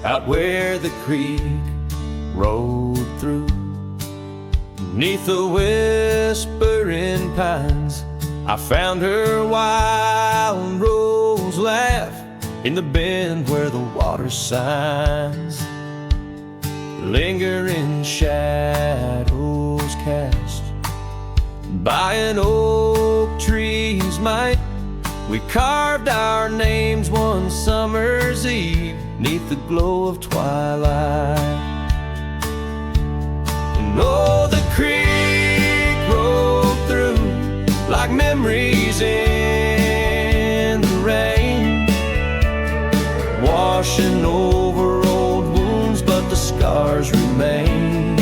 out where the creek rolled through. Neath the whispering pines, I found her wild rose laugh in the bend where the water sighs. Lingering shadows cast by an oak tree's might, we carved our names one summer's eve neath the glow of twilight. And oh, the creek rolled through like memories in the rain, washing over old wounds, but the scars remain.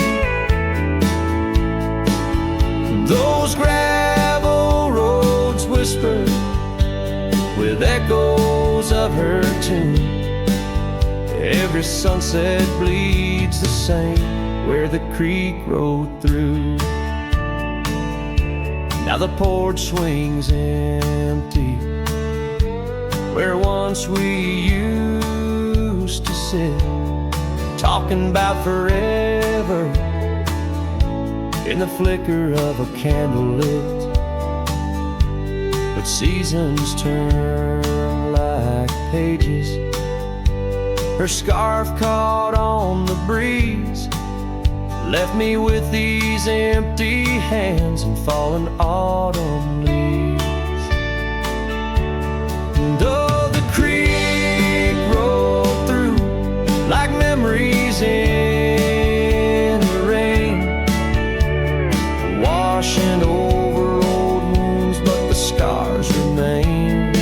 Those gravel roads whisper with echoes of her tune. Every sunset bleeds the same where the creek rolled through. Now the porch swings empty where once we used to sit, talking about forever in the flicker of a candle lit. But seasons turn like pages, her scarf caught on the breeze left me with these empty hands and fallen autumn leaves. And oh, the creek rolled through like memories in the rain, washing over old wounds, but the scars remain.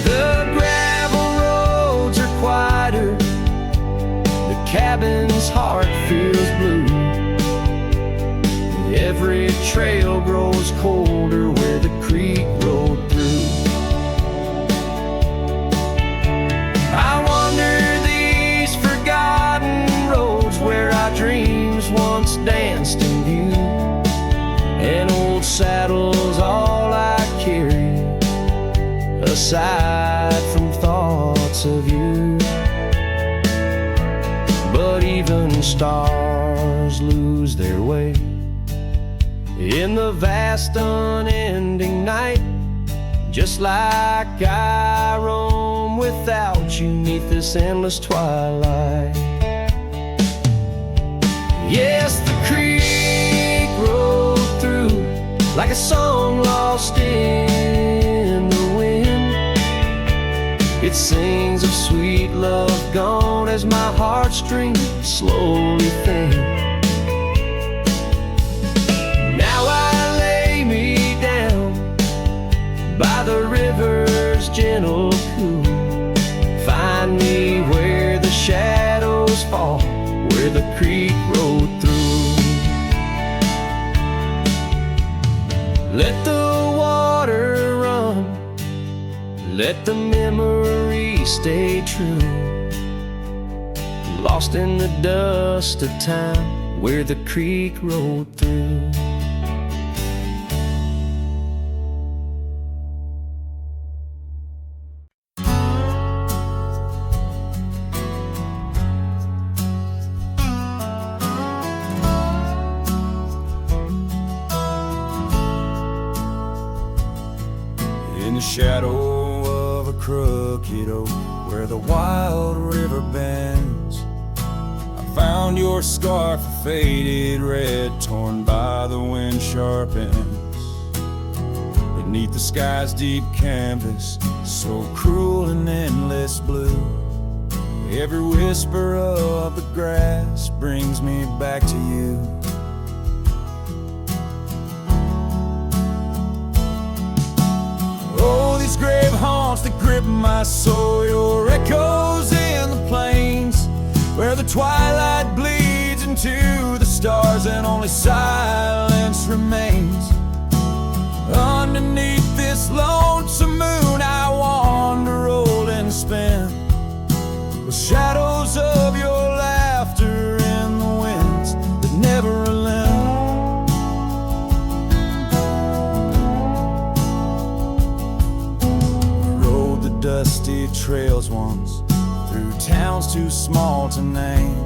The gravel roads are quieter, the cabin's heart feels blue. Every trail grows colder where the creek rolled through. I wander these forgotten roads where our dreams once danced in view, and old saddle's all I carry aside from thoughts of you. But even stars lose their way in the vast unending night, just like I roam without you neath this endless twilight. Yes, the creek rolled through like a song lost in the wind. It sings of sweet love gone as my heartstrings slowly thin. Now I lay me down by the river's gentle cool. Find me where the shadows fall, where the creek rolled through. Let the water run, let the memory stay true, lost in the dust of time where the creek rolled through. In the shadow of a crooked oak where the wild river bends, I found your scarf, a faded red, torn by the wind sharp ends. Beneath the sky's deep canvas, so cruel and endless blue, every whisper of the grass brings me back to you. Oh, these grave haunts that grip my soul, your echoes in the plains where the twilight bleeds into the stars and only silence remains. Underneath this lonesome moon I wander old and spin, with shadows of your laughter in the winds that never relent. Dusty trails once, through towns too small to name.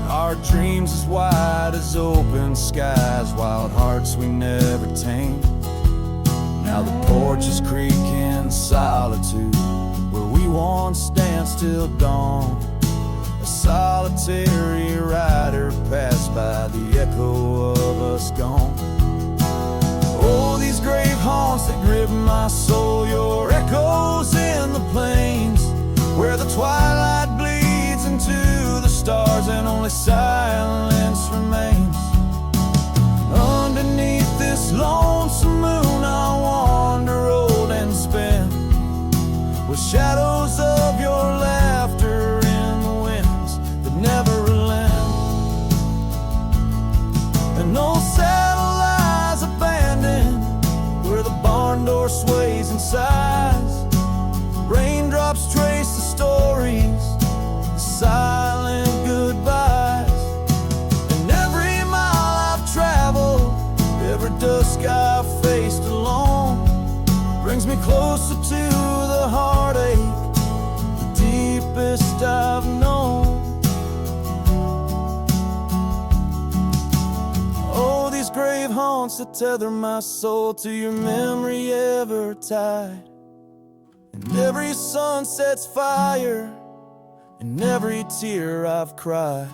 Our dreams as wide as open skies, wild hearts we never tamed. Now the porches creak in solitude, where we once danced till dawn. A solitary rider passed by, the echo of us gone. Oh, these grave haunts that grip my soul, your echoes in the plains, where the twilight bleeds into the stars and only silence remains. Underneath this lonesome moon I'll wander old and spent, with shadows of your laughter in the winds that never relent. And old saddle lies abandoned, where the barn door sways and sighs. Raindrops trace the stories, the silent goodbyes. And every mile I've traveled, every dusk I've faced alone, brings me closer to the heartache, the deepest I've known. Oh, these grave haunts that tether my soul to your memory ever tied. And every sunset's fire, and every tear I've cried.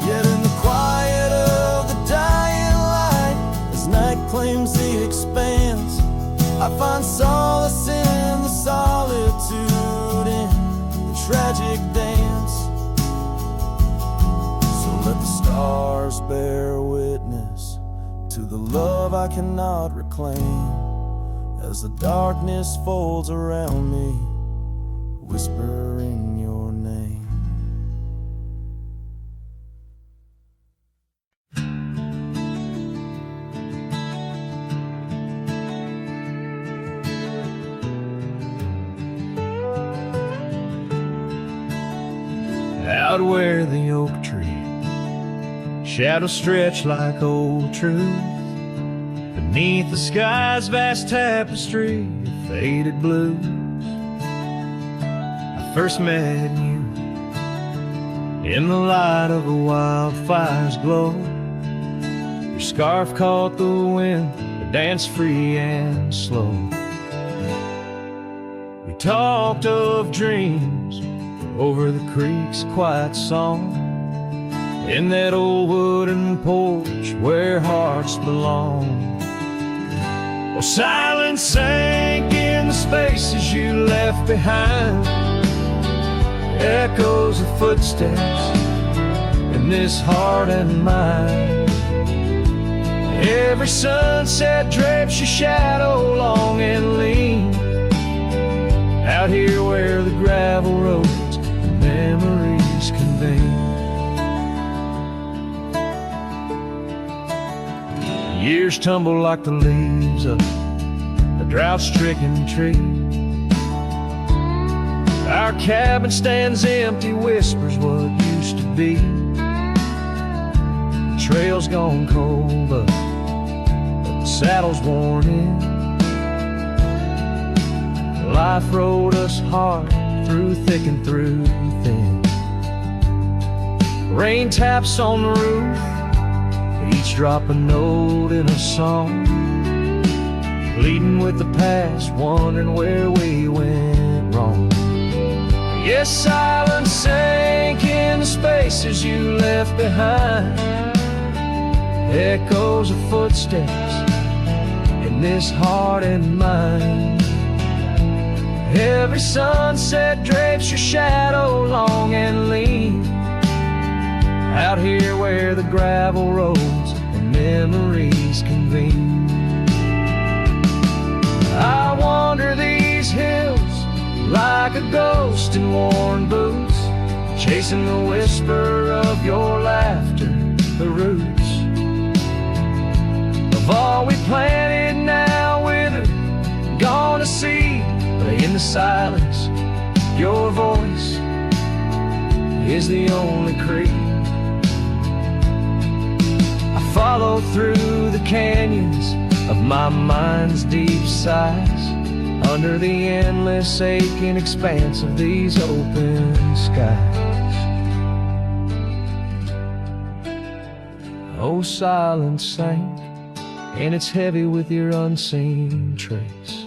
Yet in the quiet of the dying light, as night claims the expanse, I find solace in the solitude, in the tragic dance. So let the stars bear witness to the love I cannot reclaim, as the darkness folds around me, whispering your name. Out where the oak tree shadows stretch like old truth, beneath the sky's vast tapestry of faded blues, I first met you in the light of a wildfire's glow. Your scarf caught the wind, but danced free and slow. We talked of dreams over the creek's quiet song, in that old wooden porch where hearts belong. Well, silence sank in the spaces you left behind, echoes of footsteps in this heart and mind. Every sunset drapes your shadow long and lean, out here where the gravel roads and memories convene. Years tumble like the leaves of a drought-stricken tree. Our cabin stands empty, whispers what used to be. The trail's gone cold, but the saddle's worn in. Life rode us hard, through thick and through thin. Rain taps on the roof, each drop a note in a song, pleading with the past, wondering where we went wrong. Yes, silence sank in the spaces you left behind, echoes of footsteps in this heart and mind. Every sunset drapes your shadow long and lean, out here where the gravel roads and memories convene. I wander these hills like a ghost in worn boots, chasing the whisper of your laughter, the roots of all we planted now withered, gone to seed. But in the silence, your voice is the only creed. I follow through the canyons of my mind's deep sighs, under the endless aching expanse of these open skies. Oh, silent saint, and it's heavy with your unseen trace.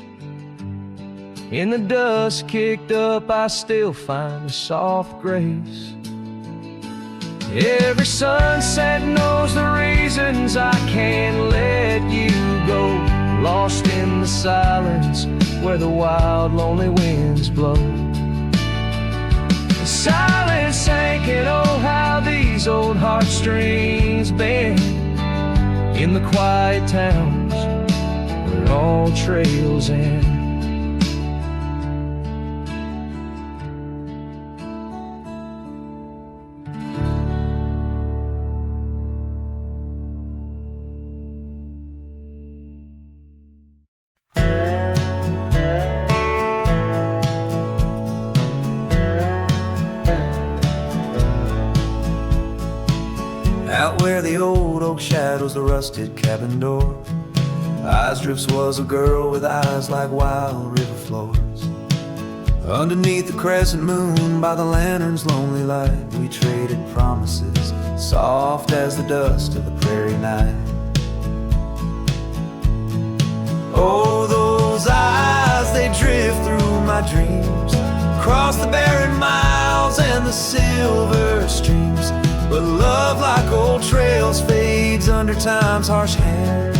In the dust kicked up, I still find a soft grace. Every sunset knows the reasons I can't let you go, lost in the silence where the wild, lonely winds blow. The silence sank, and oh, how these old heartstrings bend in the quiet towns where all trails end. Out where the old oak shadows the rusted cabin door, eyes drifts was a girl with eyes like wild river floors. Underneath the crescent moon, by the lantern's lonely light, we traded promises, soft as the dust of the prairie night. Oh, those eyes, they drift through my dreams, across the barren miles and the silver streams. But love, like old trails, fades under time's harsh hand,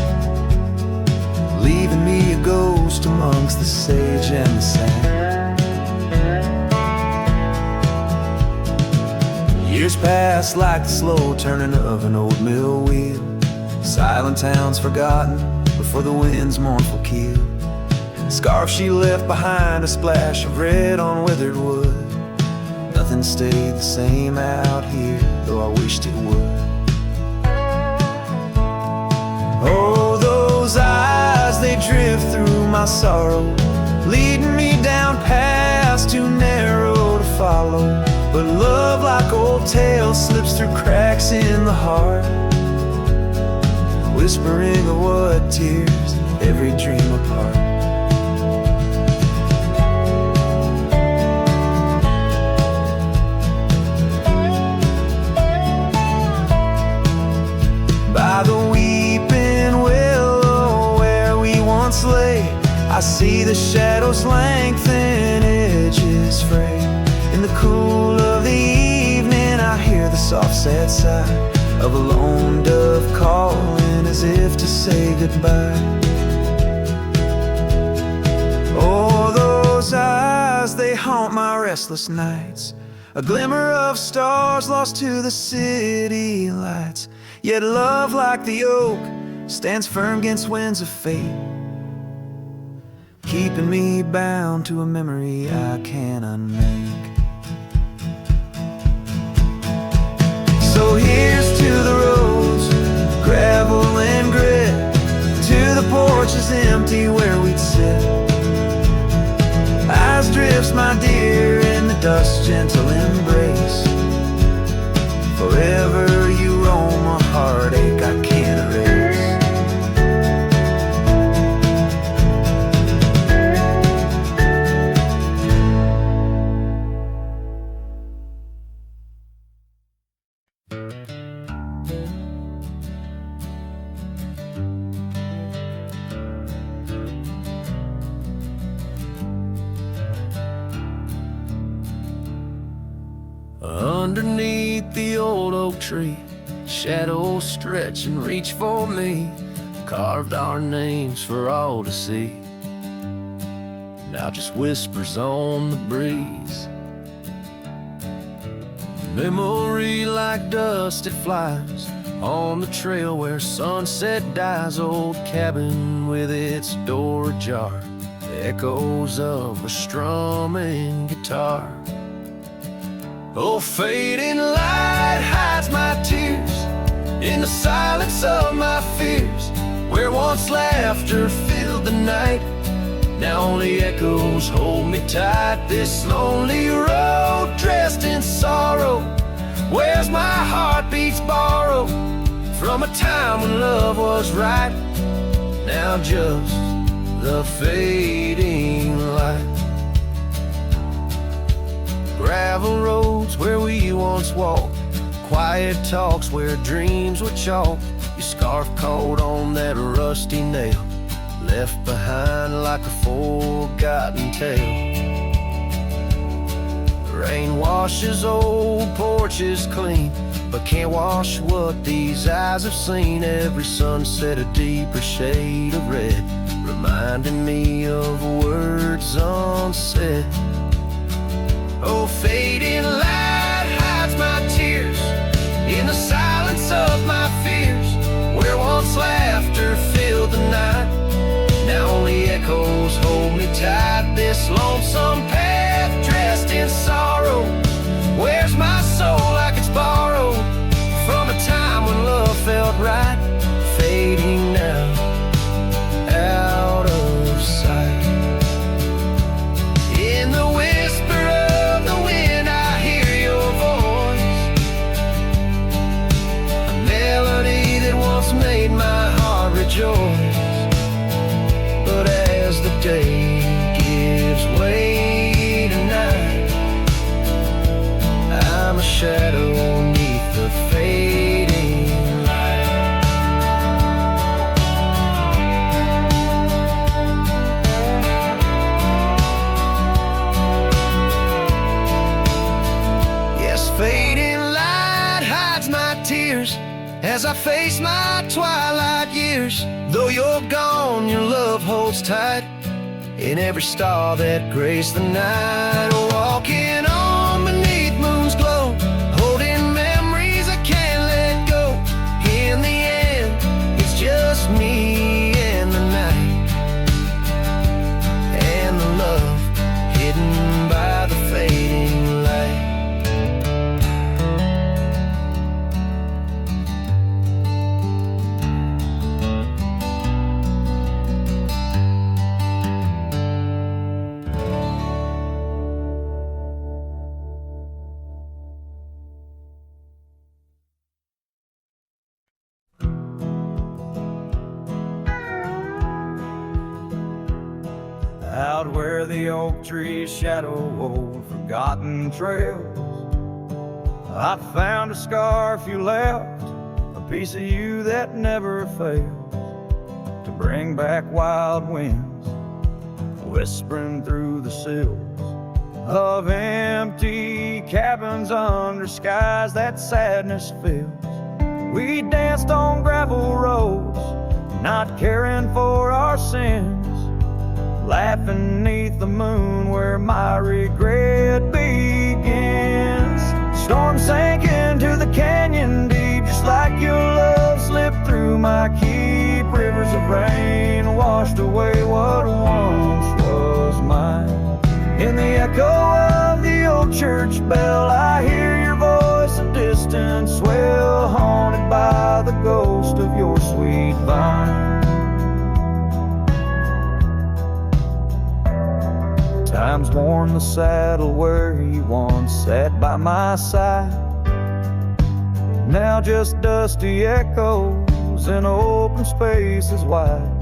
leaving me a ghost amongst the sage and the sand. Years pass like the slow turning of an old mill wheel, silent towns forgotten before the wind's mournful keel. The scarf she left behind, a splash of red on withered wood. Nothing stayed the same out here, though I wished it would. Oh, those eyes, they drift through my sorrow, leading me down paths too narrow to follow. But love, like old tales, slips through cracks in the heart, whispering of what tears every dream apart. By the weeping willow where we once lay, I see the shadows lengthen, edges fray. In the cool of the evening, I hear the soft sad sigh of a lone dove calling as if to say goodbye. Oh, those eyes, they haunt my restless nights, a glimmer of stars lost to the city lights. Yet love, like the oak, stands firm against winds of fate, keeping me bound to a memory I can't unmake. So here's to the roads, gravel and grit, to the porches empty where we'd sit. Eyes drifts, my dear, in the dust's gentle embrace. Forever you roam a heartache I can't erase. Underneath the old oak tree, shadows stretch and reach for me, carved our names for all to see. Now just whispers on the breeze. Memory like dust, it flies on the trail where sunset dies. Old cabin with its door ajar, the echoes of a strumming guitar. Oh, fading light hides my tears in the silence of my fears, where once laughter filled the night, now only echoes hold me tight. This lonely road dressed in sorrow, where's my heartbeats borrowed from a time when love was right. Now just the fading light. Gravel roads where we once walked, quiet talks where dreams were chalked. Your scarf caught on that rusty nail, left behind like a forgotten tale. Rain washes old porches clean, but can't wash what these eyes have seen. Every sunset a deeper shade of red, reminding me of words unsaid. Oh, fading light hides my tears in the silence of my fears. Where once laughter filled the night, now only echoes hold me tight. This lonesome path dressed in sorrow wears my soul like it's borrowed from a time when love felt right. Fading now, out of sight. In the whisper of the wind I hear your voice, a melody that once made my heart rejoice. But as the day gives way to night, I'm a shadow beneath the fading light. Yes, fading light hides my tears as I face my twilight years. Though you're gone, your love holds tight in every star that graced the night. Walking on beneath moon's glow, holding memories I can't let go. In the end, it's just me and the night, and the love hidden by the fading light. Out where the oak trees shadow old forgotten trails, I found a scarf you left, a piece of you that never fails to bring back wild winds, whispering through the sills of empty cabins under skies that sadness fills. We danced on gravel roads, not caring for our sins, laughing neath the moon where my regret begins. Storm sank into the canyon deep, just like your love slipped through my keep. Rivers of rain washed away what once was mine. In the echo of the old church bell, I hear your voice, a distant swell, haunted by the ghost of your sweet vine. Time's worn the saddle where you once sat by my side, now just dusty echoes in open spaces wide.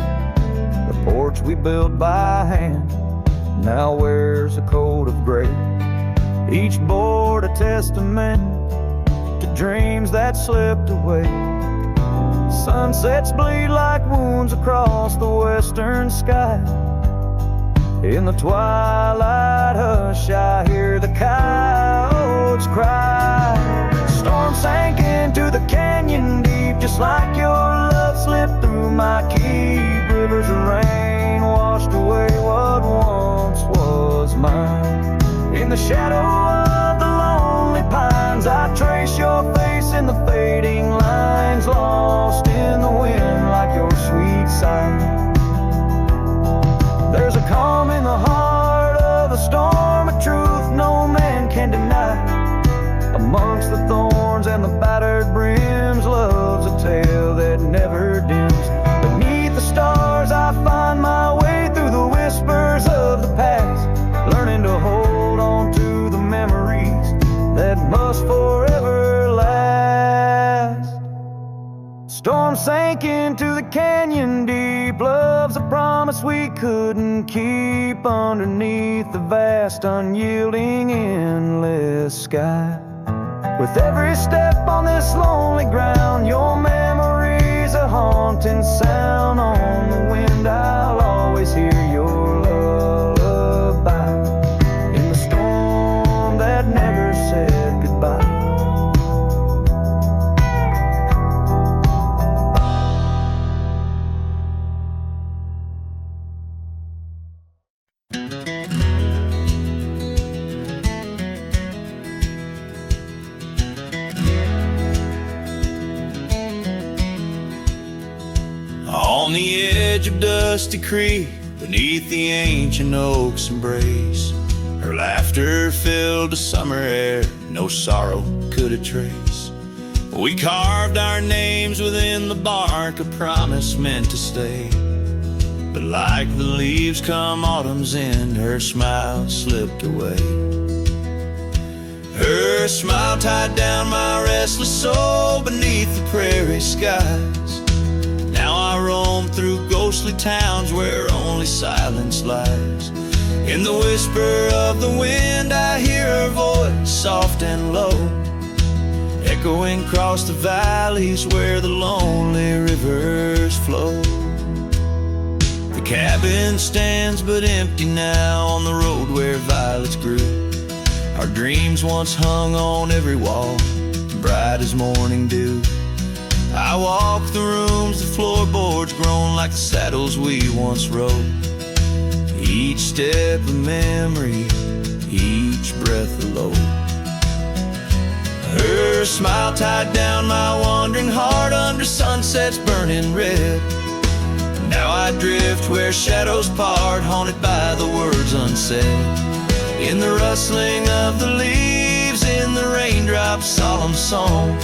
The porch we built by hand now wears a coat of gray, each board a testament to dreams that slipped away. Sunsets bleed like wounds across the western sky. In the twilight hush, I hear the coyotes cry. Storm sank into the canyon deep, just like your love slipped through my keep. Rivers of rain washed away what once was mine. In the shadow of the lonely pines, I trace your face in the fading lines, lost in the wind like your sweet sight. There's a calm in the heart of a storm, a truth no man can deny. Amongst the thorns and the battered brims, love's a tale that never dims. Beneath the stars I find my way through the whispers of the past, learning to hold on to the memories that must forever last. Storm sank into the canyon deep, love's a promise promise we couldn't keep underneath the vast, unyielding, endless sky. With every step on this lonely ground, your memory's a haunting sound. On the wind I'll always hear your lullaby, in the storm that never said goodbye. On the edge of Dusty Creek, beneath the ancient oak's embrace, her laughter filled the summer air, no sorrow could it trace. We carved our names within the bark, a promise meant to stay. But like the leaves come autumn's end, her smile slipped away. Her smile tied down my restless soul beneath the prairie skies. Now I roam through ghostly towns where only silence lies. In the whisper of the wind I hear her voice, soft and low, echoing across the valleys where the lonely rivers flow. The cabin stands but empty now on the road where violets grew. Our dreams once hung on every wall, bright as morning dew. I walk the rooms, the floorboards grown like the saddles we once rode. Each step a memory, each breath a load. Her smile tied down my wandering heart under sunsets burning red. Now I drift where shadows part, haunted by the words unsaid. In the rustling of the leaves, in the raindrops' solemn song,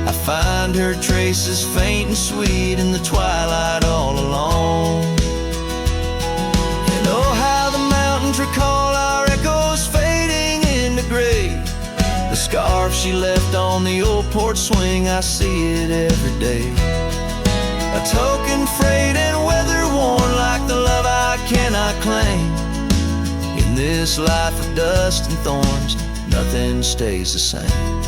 I find her traces faint and sweet in the twilight all alone. And oh, how the mountains recall our echoes fading into gray. The scarf she left on the old porch swing, I see it every day. A token frayed and weather worn like the love I cannot claim. In this life of dust and thorns, nothing stays the same.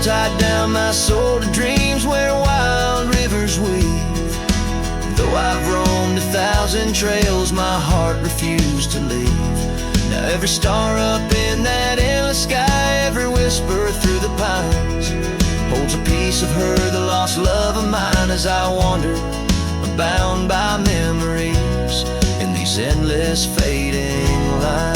Tied down my soul to dreams where wild rivers weave. Though I've roamed 1,000 trails, my heart refused to leave. Now every star up in that endless sky, every whisper through the pines, holds a piece of her, the lost love of mine. As I wander, bound by memories in these endless fading lines.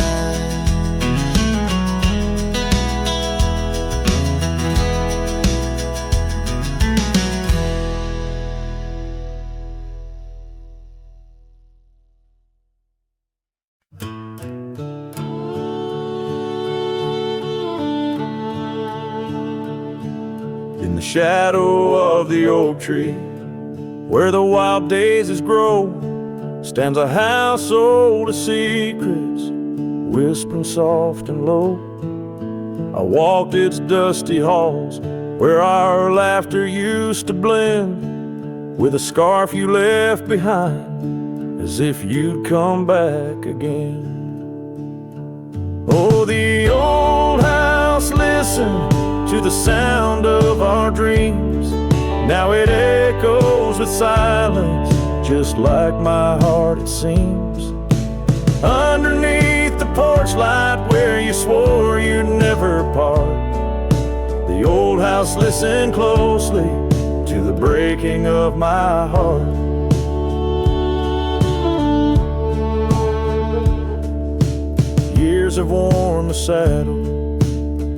In the shadow of the oak tree, where the wild daisies grow, stands a house old of secrets, whispering soft and low. I walked its dusty halls, where our laughter used to blend with a scarf you left behind, as if you'd come back again. Oh, the old house listened to the sound of our dreams. Now it echoes with silence, just like my heart it seems. Underneath the porch light where you swore you'd never part, the old house listened closely to the breaking of my heart. Years have worn the saddle,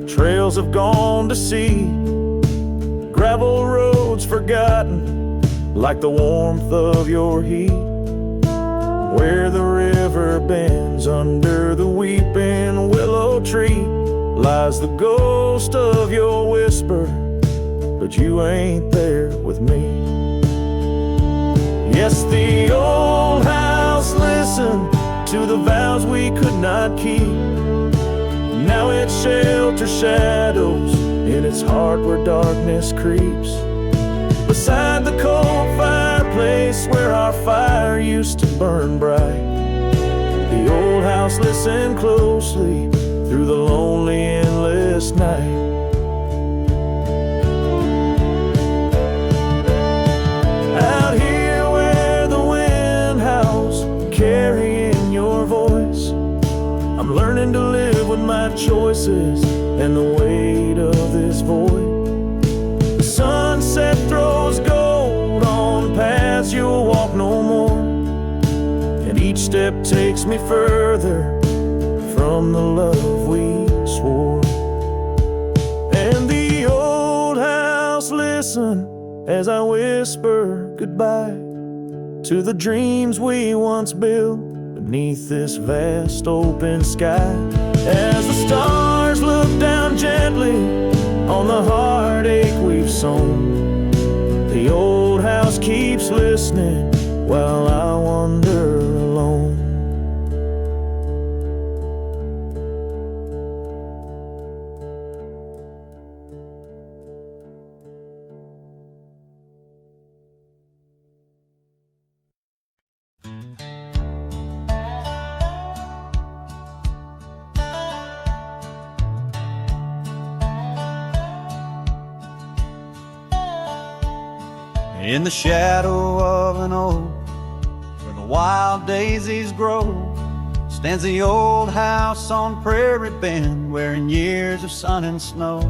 trails have gone to seed, gravel roads forgotten like the warmth of your heat. Where the river bends under the weeping willow tree, lies the ghost of your whisper, but you ain't there with me. Yes, the old house listened to the vows we could not keep. Now it shelters shadows in its heart where darkness creeps. Beside the cold fireplace where our fire used to burn bright, the old house listened closely through the lonely, endless night. Out here where the wind howls, carrying your voice, I'm learning to live with my choices and the weight of this void. The sunset throws gold on paths you'll walk no more, and each step takes me further from the love we swore. And the old house listen as I whisper goodbye to the dreams we once built beneath this vast open sky. As the stars look down gently on the heartache we've sown, the old house keeps listening while I wander alone. In the shadow of an oak where the wild daisies grow stands the old house on Prairie Bend, wearing years of sun and snow.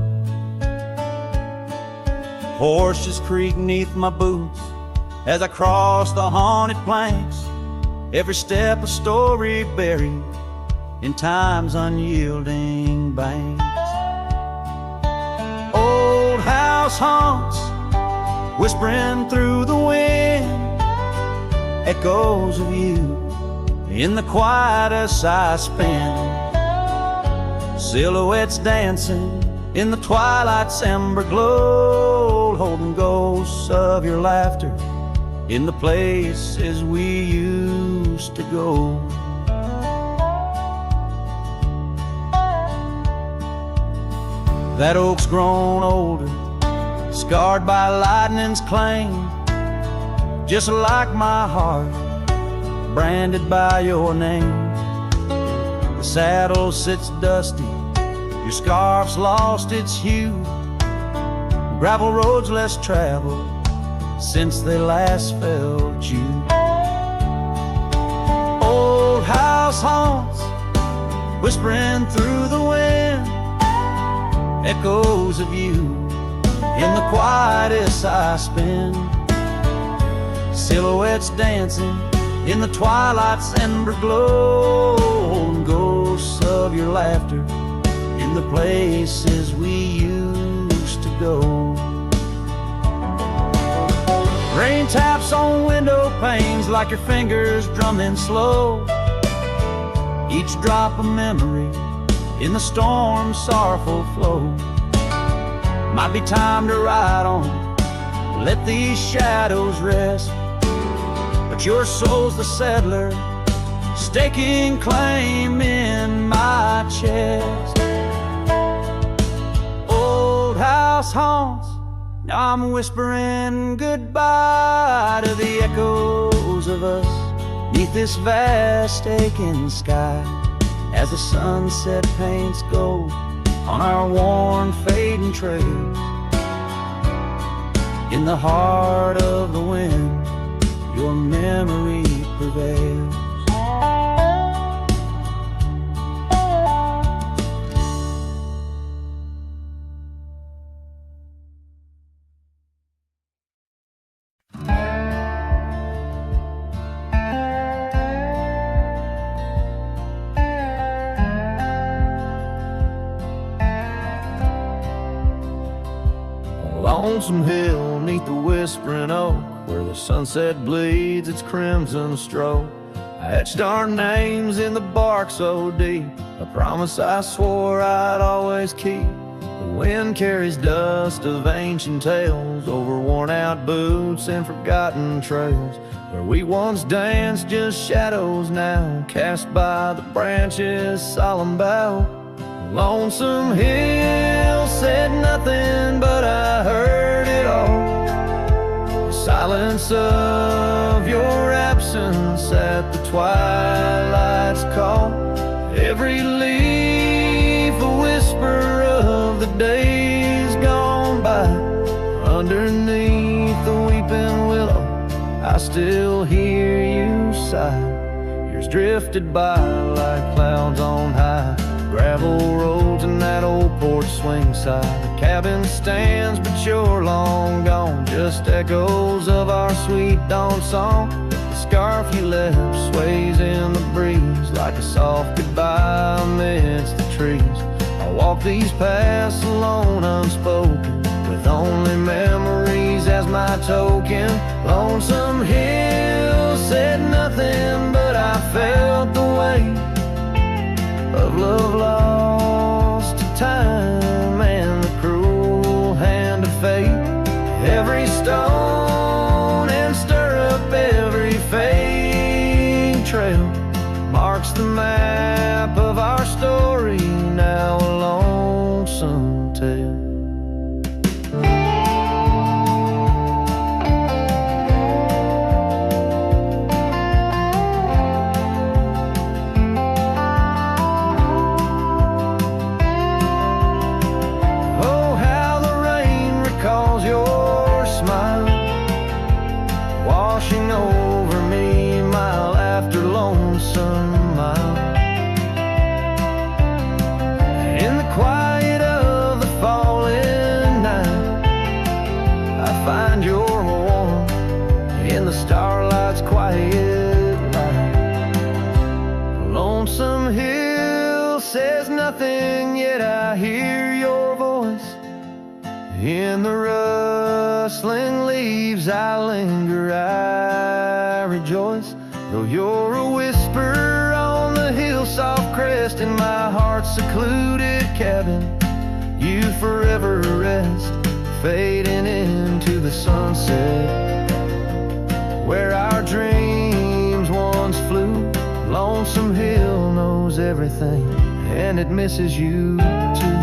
Horses creak neath my boots as I cross the haunted planks, every step a story buried in time's unyielding banks. Old house haunts, whispering through the wind, echoes of you in the quiet as I spin. Silhouettes dancing in the twilight's ember glow, holding ghosts of your laughter in the places we used to go. That oak's grown older, scarred by lightning's clang, just like my heart, branded by your name. The saddle sits dusty, your scarf's lost its hue, gravel roads less traveled since they last felt you. Old house haunts, whispering through the wind, echoes of you in the quietest I spend. Silhouettes dancing in the twilight's ember glow, and ghosts of your laughter in the places we used to go. Rain taps on window panes like your fingers drumming slow, each drop a memory in the storm's sorrowful flow. Might be time to ride on, let these shadows rest, but your soul's the settler, staking claim in my chest. Old house haunts, now I'm whispering goodbye to the echoes of us neath this vast aching sky, as the sunset paints gold on our worn, fading trails. In the heart of the wind, your memory prevails. Lonesome hill neath the whispering oak, where the sunset bleeds its crimson stroke. I etched our names in the bark so deep, a promise I swore I'd always keep. The wind carries dust of ancient tales over worn-out boots and forgotten trails. Where we once danced, just shadows now, cast by the branches' solemn bough. Lonesome Hill said nothing, but I heard it all. The silence of your absence at the twilight's call. Every leaf a whisper of the days gone by. Underneath the weeping willow, I still hear you sigh. Years drifted by like clouds on high. Gravel roads and that old porch swing side. The cabin stands, but you're long gone. Just echoes of our sweet dawn song. The scarf you left sways in the breeze like a soft goodbye amidst the trees. I walk these paths alone, unspoken, with only memories as my token. Lonesome Hill said nothing, but I felt the weight of love lost to time and the cruel hand of fate. Every stone and stirrup, every fading trail marks the map of our story, now a lonesome tale. In the rustling leaves I linger, I rejoice. Though you're a whisper on the hill, soft crest in my heart's secluded cabin, you forever rest, fading into the sunset where our dreams once flew. Lonesome Hill knows everything, and it misses you too.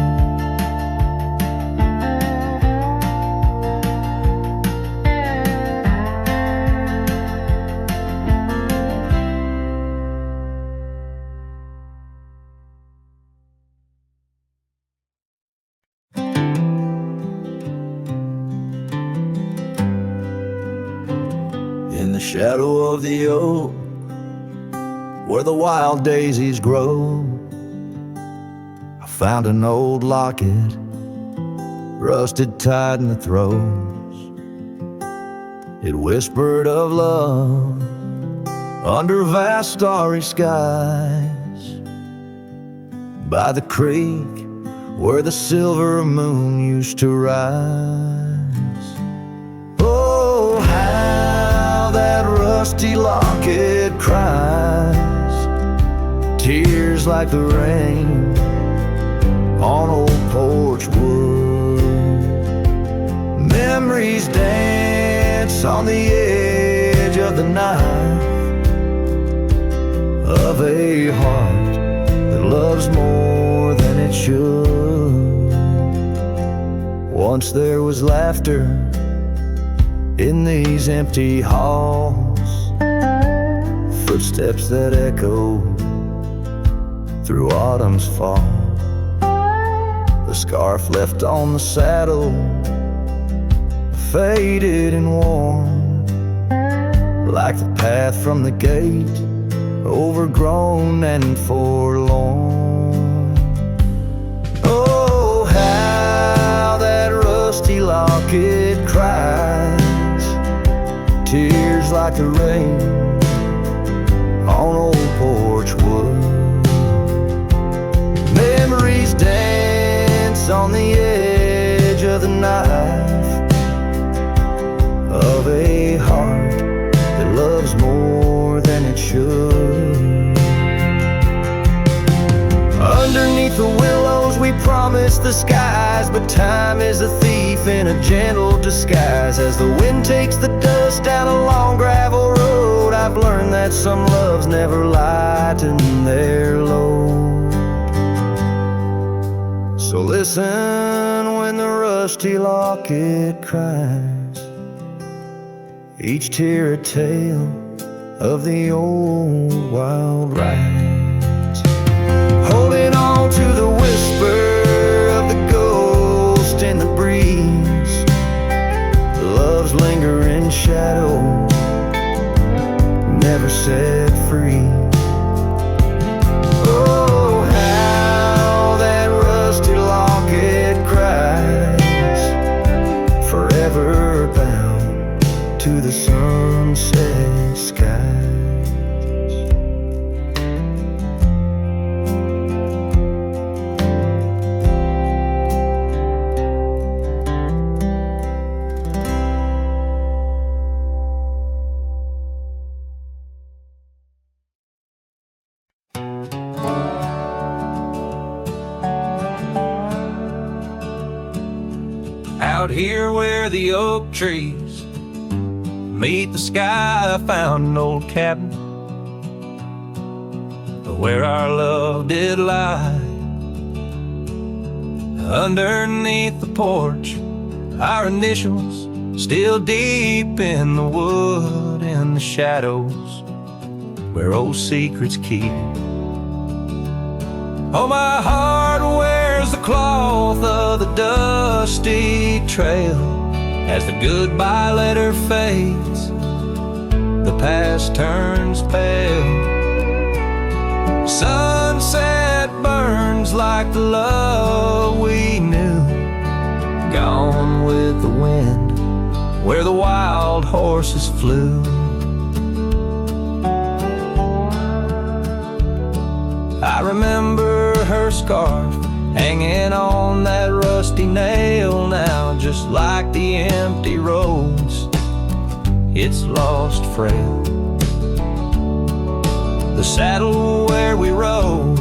Shadow of the oak, where the wild daisies grow, I found an old locket, rusted tight in the throes. It whispered of love under vast starry skies, by the creek where the silver moon used to rise. Oh, how that rusty locket cries, tears like the rain on old porch wood. Memories dance on the edge of the knife of a heart that loves more than it should. Once there was laughter in these empty halls, footsteps that echo through autumn's fall. The scarf left on the saddle, faded and worn, like the path from the gate, overgrown and forlorn. Oh, how that rusty locket cries, tears like the rain on old porch wood. Memories dance on the edge of the knife of a heart that loves more than it should. promised the skies, but time is a thief in a gentle disguise. As the wind takes the dust down a long gravel road, I've learned that some loves never lighten their load. So listen when the rusty locket cries, each tear a tale of the old wild rides. Holding on to the whisper of the ghost in the breeze, love's lingering shadow never set free. Oh, how that rusty locket cries, forever bound to the sunset skies. Out here where the oak trees meet the sky, I found an old cabin where our love did lie. Underneath the porch, our initials still deep in the wood, in the shadows where old secrets keep. Oh, my heart wears the cloth of the dusty trail as the goodbye letter fades, the past turns pale. Sunset burns like the love we knew, gone with the wind where the wild horses flew. I remember her scarf hanging on that rusty nail now, just like the empty roads, it's lost frail. The saddle where we rode,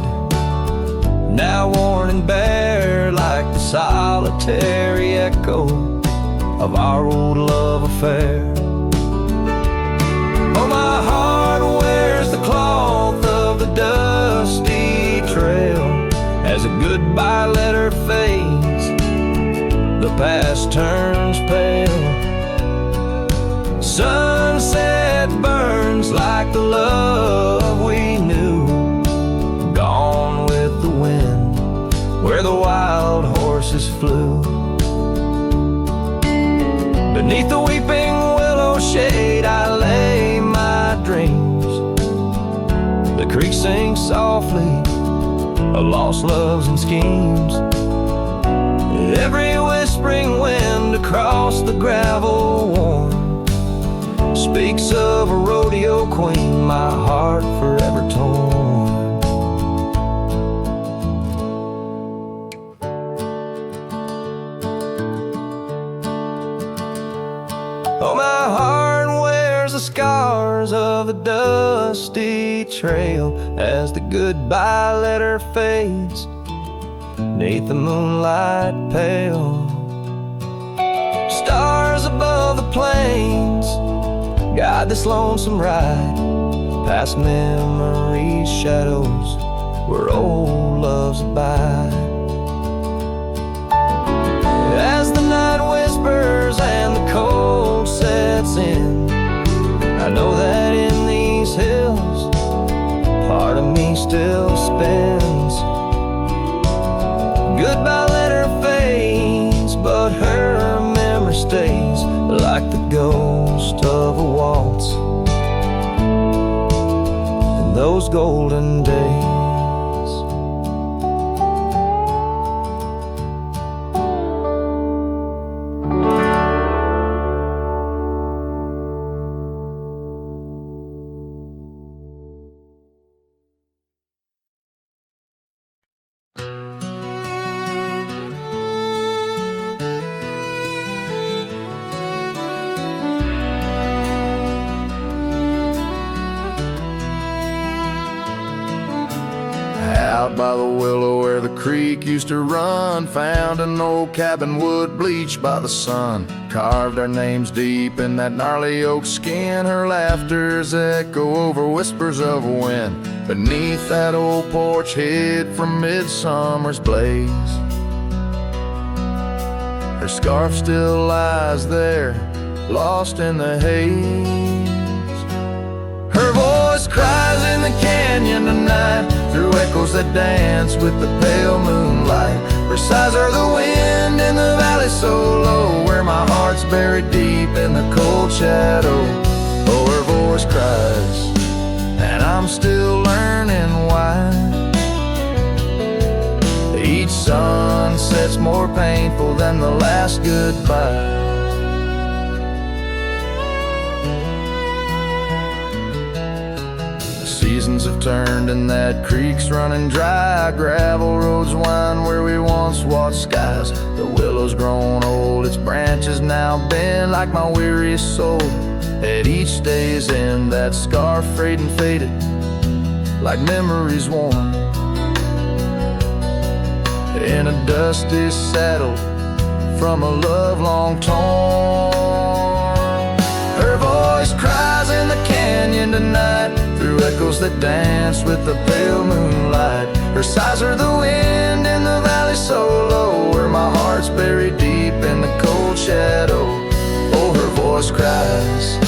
now worn and bare like the solitary echo of our old love affair. Oh, my heart wears the cloth of the dusty trail as a goodbye letter fades, the past turns pale. Sunset burns like the love we knew, gone with the wind where the wild horses flew. Beneath the weeping willow shade I lay my dreams, the creek sings softly of lost loves and schemes. Every whispering wind across the gravel worn speaks of a rodeo queen, my heart forever torn. Oh, my heart wears the scars of the dusty trail as the goodbye letter fades, neath the moonlight pale. Stars above the plains guide this lonesome ride, past memories, shadows where old loves abide. As the night whispers and the cold sets in, I know that in these hills part of me still spins. Goodbye letter fades, but her memory stays like the ghost of a waltz in those golden days. where the creek used to run. Found an old cabin wood bleached by the sun. Carved our names deep in that gnarly oak skin. Her laughter's echo over whispers of wind. Beneath that old porch hid from midsummer's blaze. Her scarf still lies there, lost in the haze. Her voice cries in the canyon tonight, through echoes that dance with the pale moonlight. Her sighs are the wind in the valley so low, where my heart's buried deep in the cold shadow. Oh, her voice cries, and I'm still learning why. Each sunset's more painful than the last goodbye. Seasons have turned and that creek's running dry. Gravel roads wind where we once watched skies. The willow's grown old, its branches now bend like my weary soul. At each day's end, that scarf frayed and faded like memories worn. In a dusty saddle from a love long torn. Her voice cries in the canyon tonight, through echoes that dance with the pale moonlight. Her sighs are the wind in the valley so low, where my heart's buried deep in the cold shadow. Oh, her voice cries,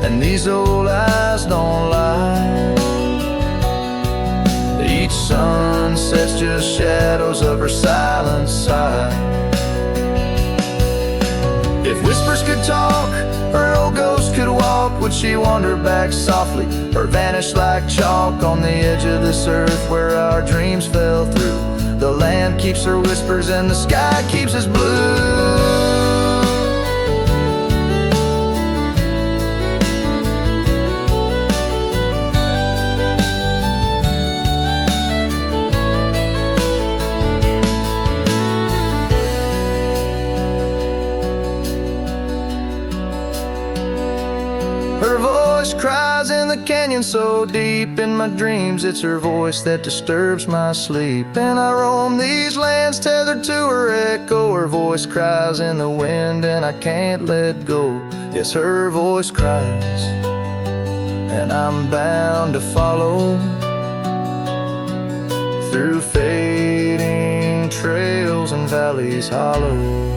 and these old eyes don't lie. Each sunset's just shadows of her silent sigh. If whispers could talk, her old ghost could walk, would she wander back softly, or vanish like chalk on the edge of this earth where our dreams fell through? The land keeps her whispers and the sky keeps us blue. Her voice cries in the canyon so deep in my dreams. It's her voice that disturbs my sleep. And I roam these lands tethered to her echo. Her voice cries in the wind and I can't let go. Yes, her voice cries, and I'm bound to follow through fading trails and valleys hollow.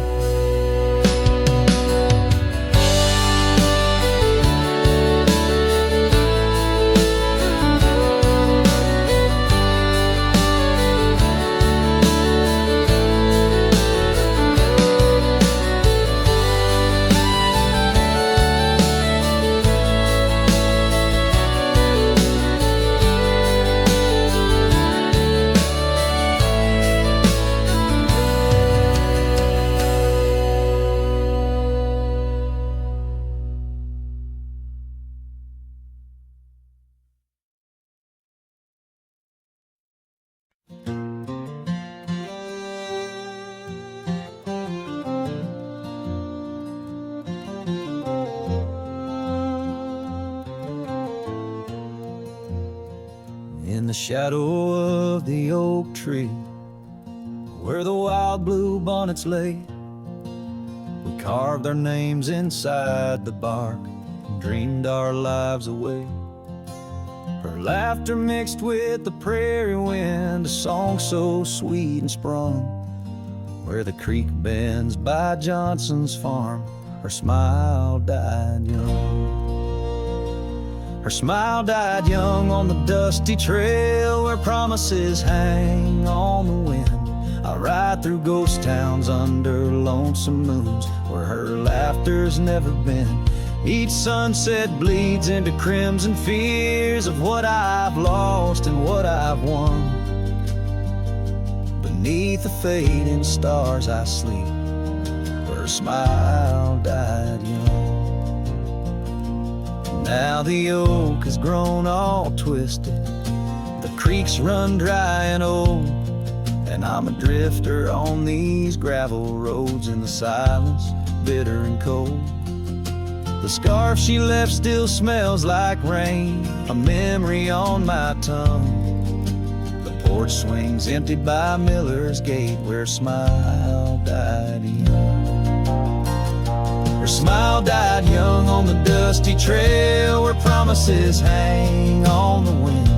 In the shadow of the oak tree, where the wild blue bonnets lay, we carved our names inside the bark and dreamed our lives away. Her laughter mixed with the prairie wind, a song so sweet and sprung, where the creek bends by Johnson's farm. Her smile died young. Her smile died young on the dusty trail, where promises hang on the wind. I ride through ghost towns under lonesome moons, where her laughter's never been. Each sunset bleeds into crimson fears of what I've lost and what I've won. Beneath the fading stars I sleep, where her smile died young. Now the oak has grown all twisted, the creeks run dry and old, and I'm a drifter on these gravel roads in the silence, bitter and cold. The scarf she left still smells like rain, a memory on my tongue. The porch swings emptied by Miller's Gate, where smile died young. Her smile died young on the dusty trail, where promises hang on the wind.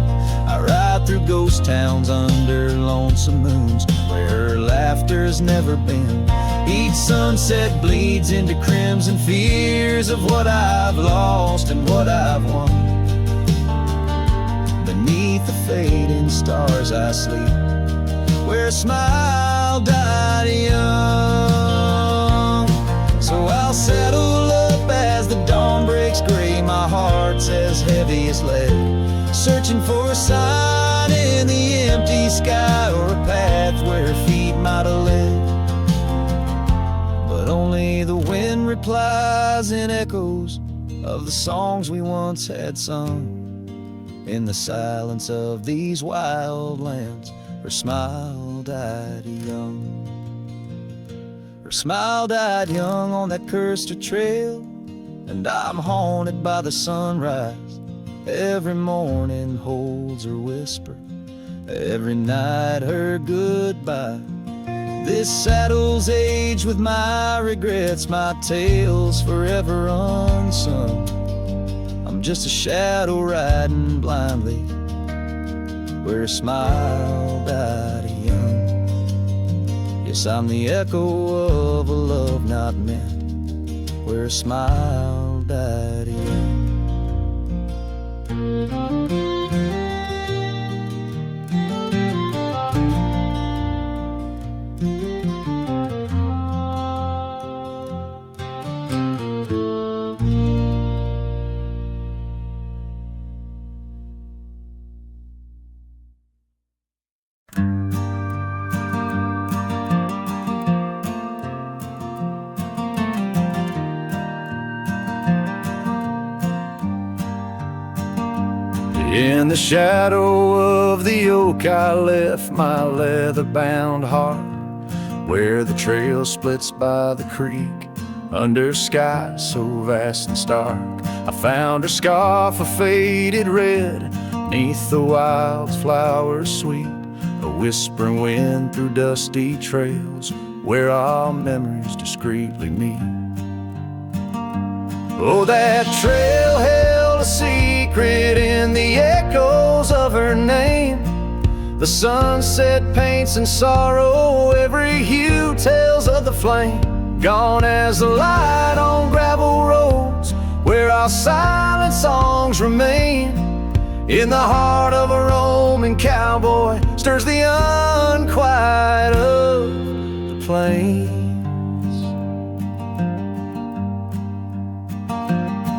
I ride through ghost towns under lonesome moons, where her laughter's never been. Each sunset bleeds into crimson fears of what I've lost and what I've won. Beneath the fading stars I sleep, where a smile died young. So I'll settle up as the dawn breaks gray, my heart's as heavy as lead, searching for a sign in the empty sky, or a path where feet might have led. But only the wind replies in echoes of the songs we once had sung. In the silence of these wild lands, her smile died young. Her smile died young on that cursed trail, and I'm haunted by the sunrise. Every morning holds her whisper, every night her goodbye. This saddle's aged with my regrets, my tale's forever unsung. I'm just a shadow riding blindly, where a smile died young. Yes, I'm the echo of a love not meant, where a smile died young. In the shadow of the oak I left my leather-bound heart, where the trail splits by the creek, under skies so vast and stark. I found her scarf of faded red, neath the wildflowers sweet, a whispering wind through dusty trails, where our memories discreetly meet. Oh, that trail held a secret in the echoes of her name. The sunset paints in sorrow, every hue tells of the flame. Gone as the light on gravel roads, where our silent songs remain. In the heart of a roaming cowboy stirs the unquiet of the plains.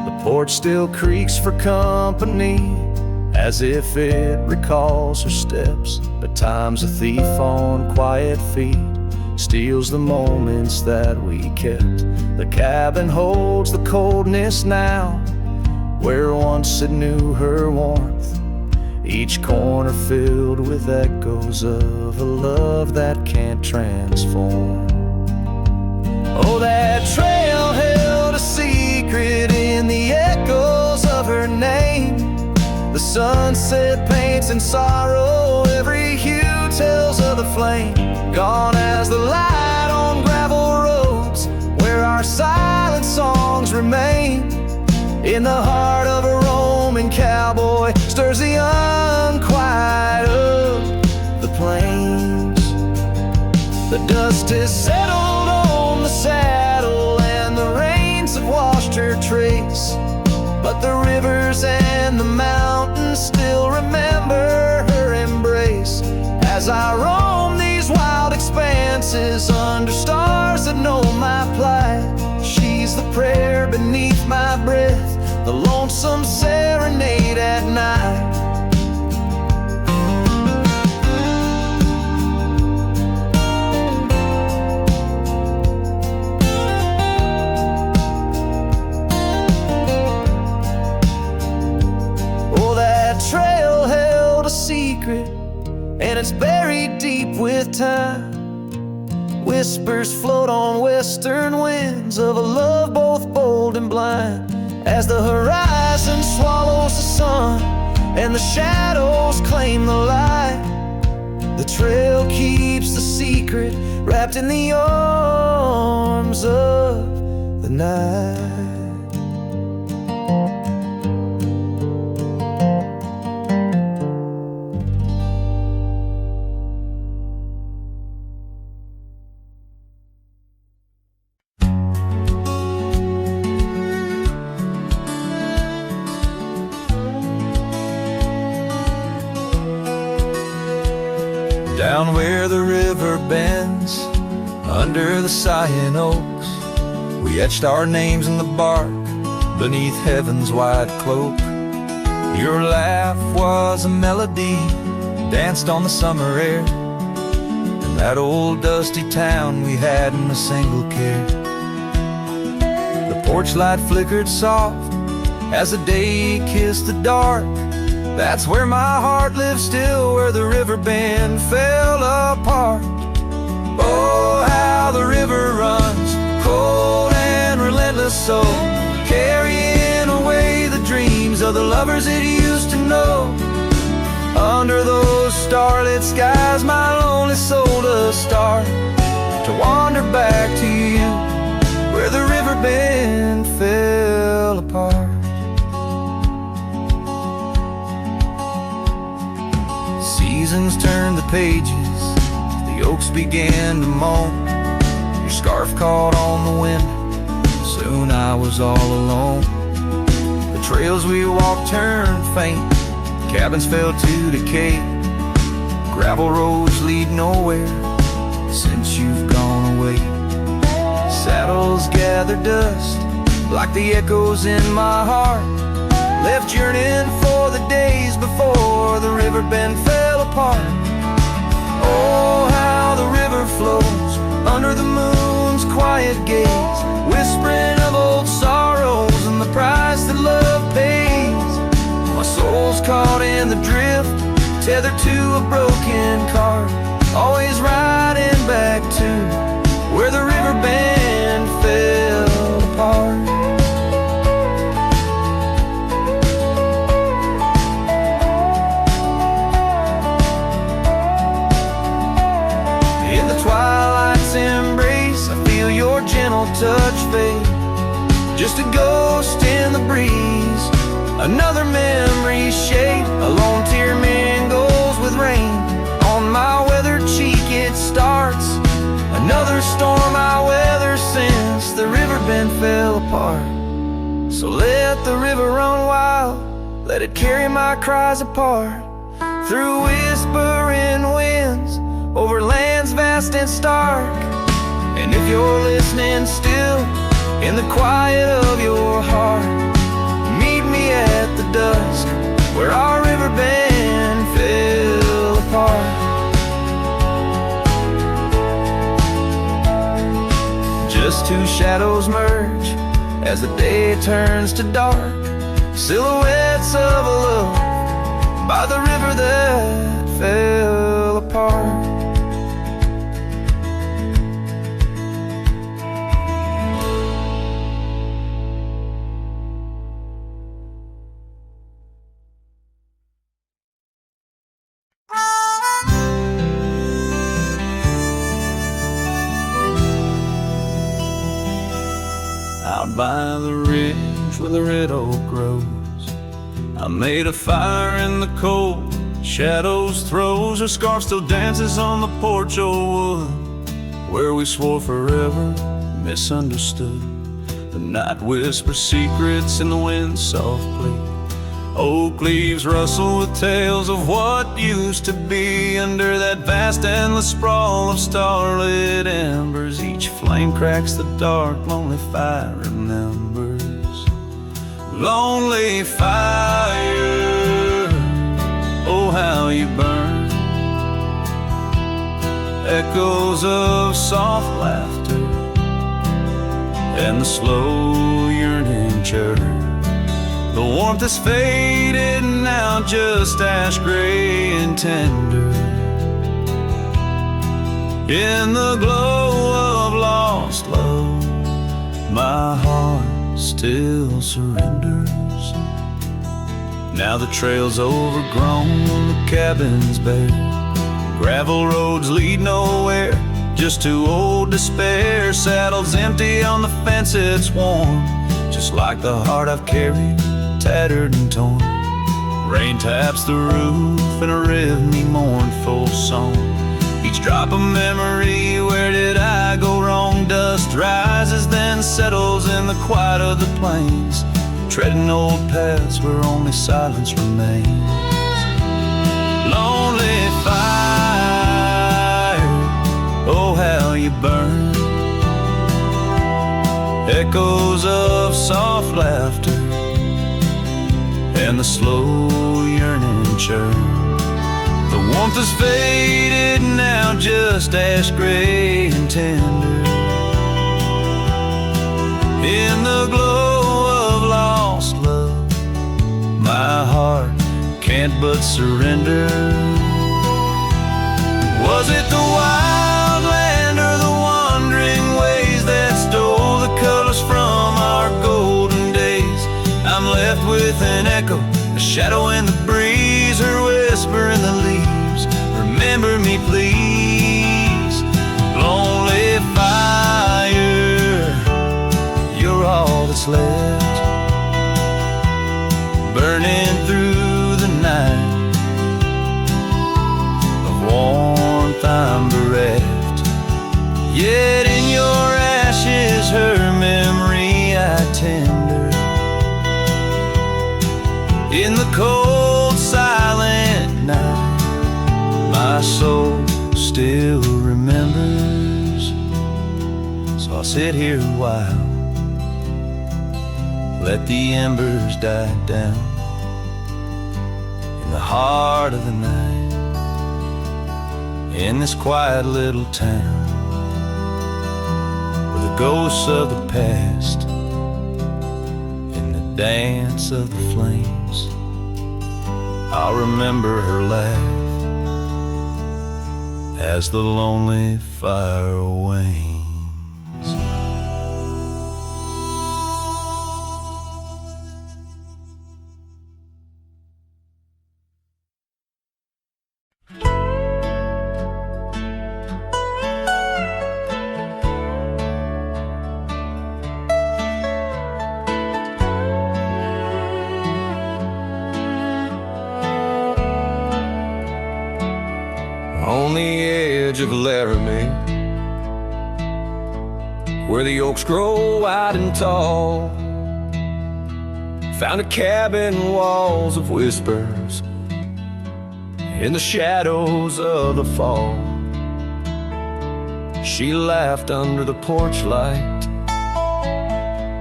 The porch still creaks for company, as if it recalls her steps. But time's a thief on quiet feet, steals the moments that we kept. The cabin holds the coldness now, where once it knew her warmth. Each corner filled with echoes of a love that can't transform. Oh, that trail held a secret in the echoes of her name. The sunset paints in sorrow, every hue tells of the flame. Gone as the light on gravel roads, where our silent songs remain. In the heart of a roaming cowboy stirs the unquiet of the plains. The dust has settled on the saddle, and the rains have washed her trace. But the rivers and the mountains still remember her embrace. As I roam these wild expanses under stars that know my plight, she's the prayer beneath my breath, the lonesome serenade at night. Oh, that trail held a secret, and it's buried deep with time. Whispers float on western winds of a love both bold and blind. As the horizon swallows the sun and the shadows claim the light, The trail keeps the secret wrapped in the arms of the night. Down where the river bends, under the sighing oaks, we etched our names in the bark, beneath heaven's wide cloak. Your laugh was a melody, danced on the summer air, in that old dusty town we hadn't a single care. The porch light flickered soft, as the day kissed the dark. That's where my heart lives still, where the river bend fell apart. Oh, how the river runs, cold and relentless so, carrying away the dreams of the lovers it used to know. Under those starlit skies, my lonely soul does start to wander back to you, where the river bend fell apart. Seasons turned the pages, the oaks began to moan. Your scarf caught on the wind, soon I was all alone. The trails we walked turned faint, cabins fell to decay. Gravel roads lead nowhere since you've gone away. Saddles gather dust like the echoes in my heart, left yearning for the days before the river bend fell apart. Oh, how the river flows under the moon's quiet gaze, whispering of old sorrows and the price that love pays. My soul's caught in the drift, tethered to a broken cart, always riding back to where the river bend fell apart. Twilight's embrace, I feel your gentle touch fade, just a ghost in the breeze, another memory shade. A lone tear mingles with rain on my weathered cheek, it starts another storm I weather since the river bend fell apart. So let the river run wild, let it carry my cries apart, through whispering winds, over lands vast and stark. And if you're listening still, in the quiet of your heart, meet me at the dusk, where our river bend fell apart. Just two shadows merge as the day turns to dark, silhouettes of a love by the river that fell apart. Out by the ridge where the red oak grows, I made a fire in the cold, shadows throws. Her scarf still dances on the porch old wood, where we swore forever, misunderstood. The night whispers secrets in the wind's soft plea. Oak leaves rustle with tales of what used to be, under that vast endless sprawl of starlit embers. Each flame cracks the dark, lonely fire remembers. Lonely fire, oh how you burn. Echoes of soft laughter and the slow yearning churn. The warmth is faded now, just ash gray and tender. In the glow of lost love, my heart still surrenders. Now the trail's overgrown, the cabin's bare, Gravel roads lead nowhere, just to old despair. Saddles empty on the fence, it's warm, just like the heart I've carried, tattered and torn. Rain taps the roof in a rhythmy, mournful song. Each drop a memory, where did I go wrong? Dust rises, then settles in the quiet of the plains, treading old paths where only silence remains. Lonely fire, oh how you burn. Echoes of soft laughter and the slow yearning churn. The warmth is faded now, just ash gray and tender. In the glow of lost love, my heart can't but surrender. Was it the wild land or the wandering ways that stole the colors from our golden days? I'm left with an echo, a shadow in the breeze, her whisper in the leaves. Remember me, please. Lonely fire, you're all that's left, burning through the night. Of warmth I'm bereft, yet in your ashes her memory I tender. In the cold silent night, my soul still remembers. So I'll sit here a while, let the embers die down. In the heart of the night, in this quiet little town, where the ghosts of the past, in the dance of the flames, I'll remember her laugh as the lonely fire wanes. On the edge of Laramie, where the oaks grow wide and tall, found a cabin, walls of whispers in the shadows of the fall. She laughed under the porch light,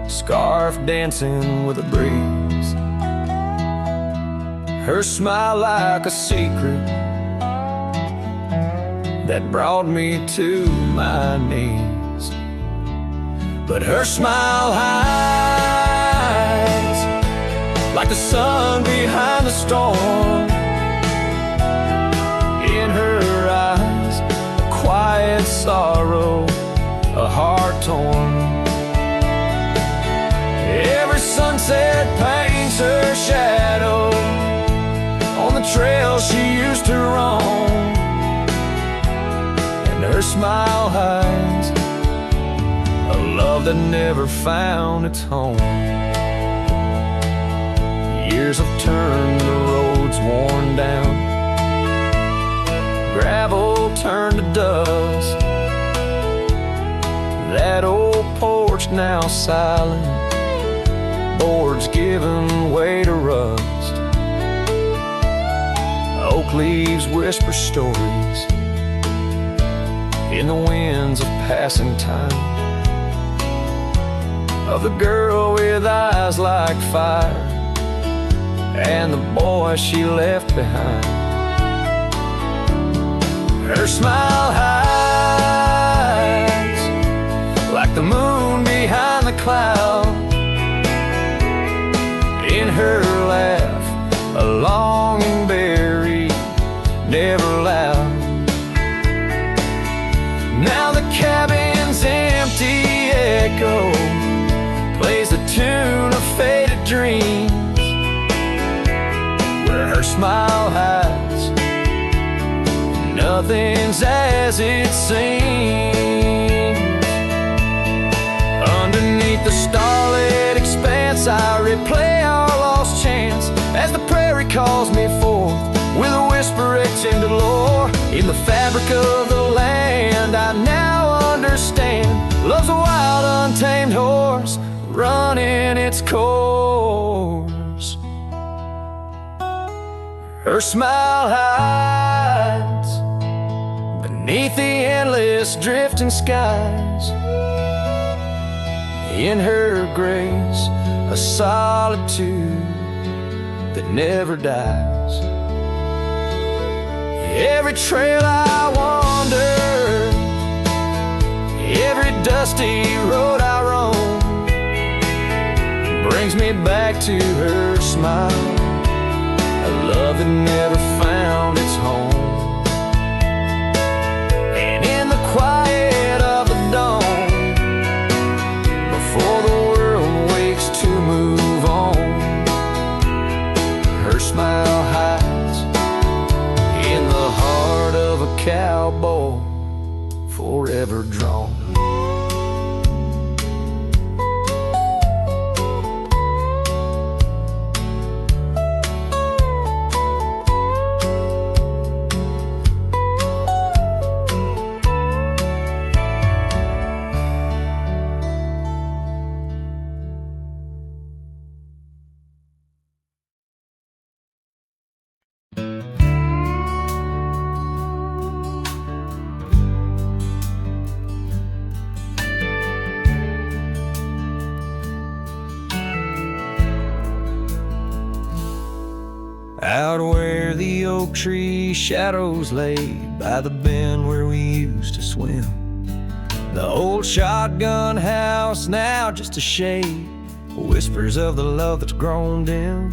scarf dancing with a breeze, her smile like a secret that brought me to my knees. But her smile hides like the sun behind the storm. In her eyes, a quiet sorrow, a heart torn. Every sunset paints her shadow on the trail she used to roam. Her smile hides a love that never found its home. Years have turned the roads worn down, gravel turned to dust. That old porch now silent, boards giving way to rust. Oak leaves whisper stories in the winds of passing time, of the girl with eyes like fire and the boy she left behind. Her smile hides like the moon behind the cloud. In her laugh, a longing buried, never loud. Now the cabin's empty echo plays the tune of faded dreams, where her smile hides nothing's as it seems. Underneath the starlit expanse, I replay our lost chance as the prairie calls me forth with a whisper etched into lore. In the fabric of the land, I now understand love's a wild, untamed horse running its course. Her smile hides beneath the endless drifting skies. In her grace, a solitude that never dies. Every trail I wander, every dusty road I roam, brings me back to her smile, a love that never found its home. And in the quiet of the dawn, before the world wakes to move on, her smile hides in the heart of a cowboy forever drawn. Out where the oak tree shadows lay, by the bend where we used to swim, the old shotgun house now just a shade, whispers of the love that's grown dim.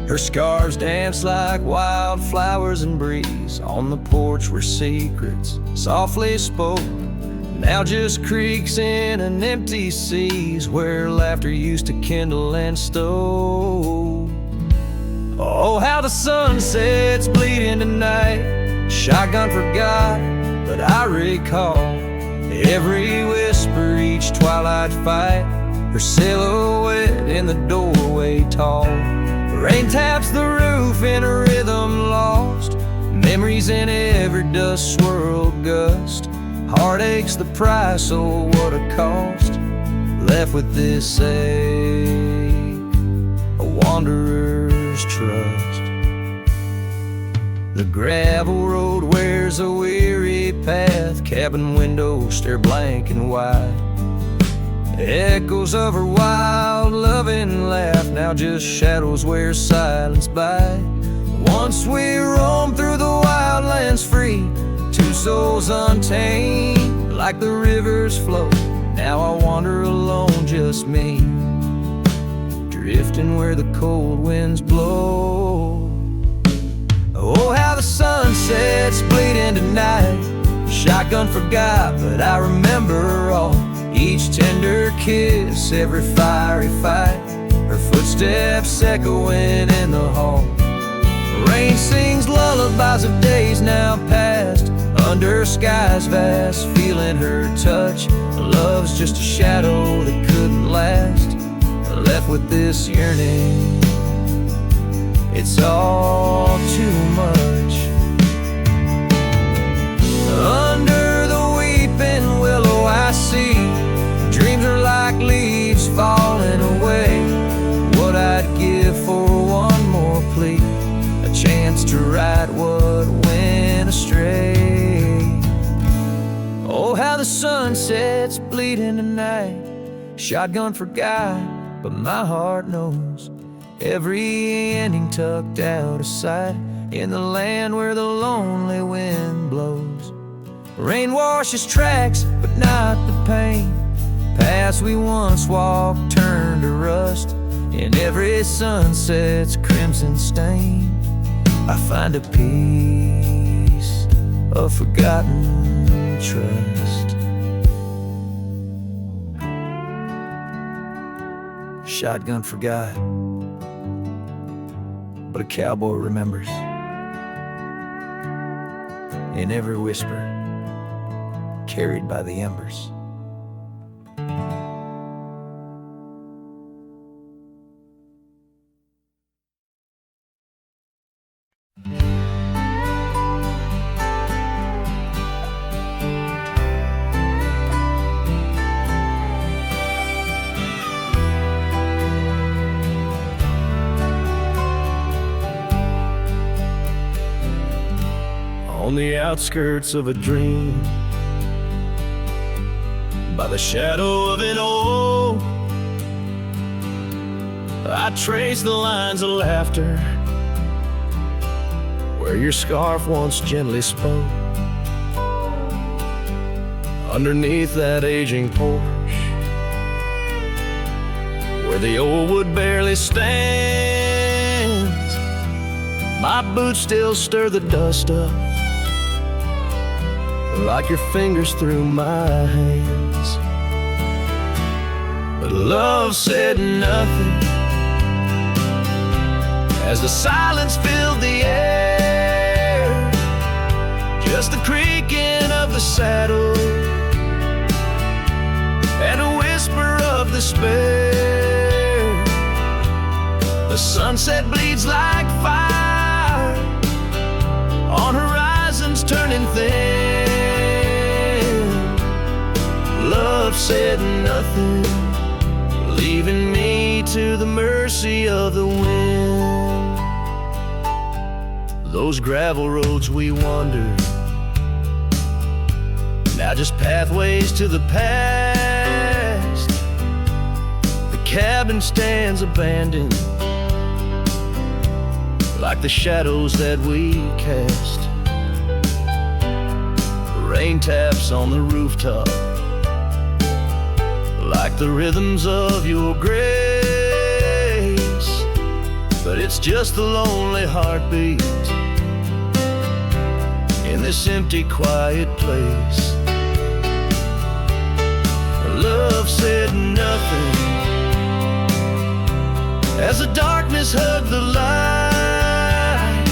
Her scarves dance like wildflowers in breeze on the porch where secrets softly spoke, now just creaks in an empty seas where laughter used to kindle and stow. Oh, how the sunsets bleed into night, shotgun forgot, but I recall every whisper, each twilight fight, her silhouette in the doorway tall. Rain taps the roof in a rhythm lost, memories in every dust swirled gust. Heartache's the price, oh what a cost, left with this ache, a wanderer's trust. The gravel road wears a weary path, cabin windows stare blank and wide. Echoes of her wild loving laugh, now just shadows where silence by. Once we roamed through the wildlands free, two souls untamed like the river's flow. Now I wander alone, just me, drifting where the cold winds blow. Oh, how the sunsets bleed into night, shotgun forgot, but I remember all. Each tender kiss, every fiery fight, her footsteps echoing in the hall. Rain sings lullabies of days now past, under skies vast, feeling her touch. Love's just a shadow that couldn't last, left with this yearning, it's all too much. Under the weeping willow I see dreams are like leaves falling away. What I'd give for one more plea, a chance to right what went astray. Oh, how the sunsets bleed into night, shotgun forgot, but my heart knows every ending tucked out of sight, in the land where the lonely wind blows. Rain washes tracks, but not the pain. Paths we once walked turn to rust, in every sunset's crimson stain. I find a piece of forgotten trust. Shotgun forgot, but a cowboy remembers. in every whisper carried by the embers. On the outskirts of a dream, by the shadow of an oak, I trace the lines of laughter where your scarf once gently spoke. Underneath that aging porch, where the old wood barely stands, my boots still stir the dust up like your fingers through my hands. But love said nothing as the silence filled the air, just the creaking of the saddle and a whisper of despair. The sunset bleeds like fire on horizons turning thin. Love said nothing, leaving me to the mercy of the wind. Those gravel roads we wandered, now just pathways to the past. The cabin stands abandoned, like the shadows that we cast. Rain taps on the rooftop, like the rhythms of your grace. But it's just a lonely heartbeat in this empty, quiet place. Love said nothing as the darkness hugged the light,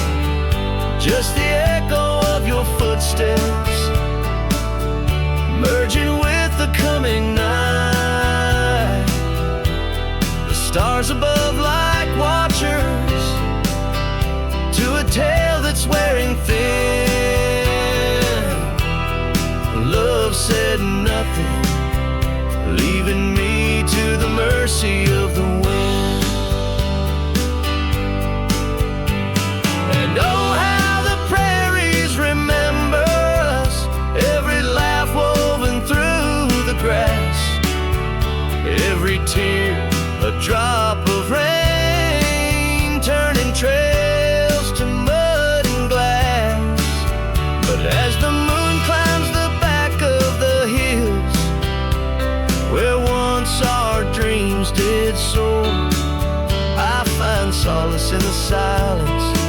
just the echo of your footsteps merging with the coming night. The stars above like watchers to a tale that's wearing thin. Love said nothing, leaving me to the mercy of the wind. And oh, how the prairies remember us, every laugh woven through the grass, every tear a drop of rain, turning trails to mud and glass. But as the moon climbs the back of the hills where once our dreams did soar, I find solace in the silence,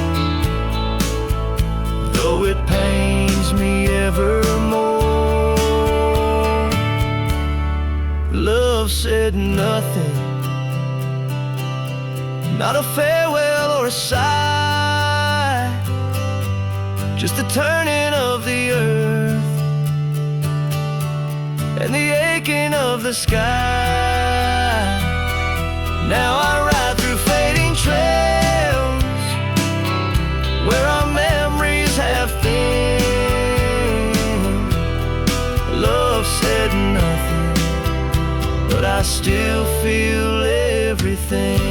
though it pains me evermore. Love said nothing, not a farewell or a sigh, just the turning of the earth and the aching of the sky. Now I ride through fading trails where our memories have thinned. Love said nothing, but I still feel everything.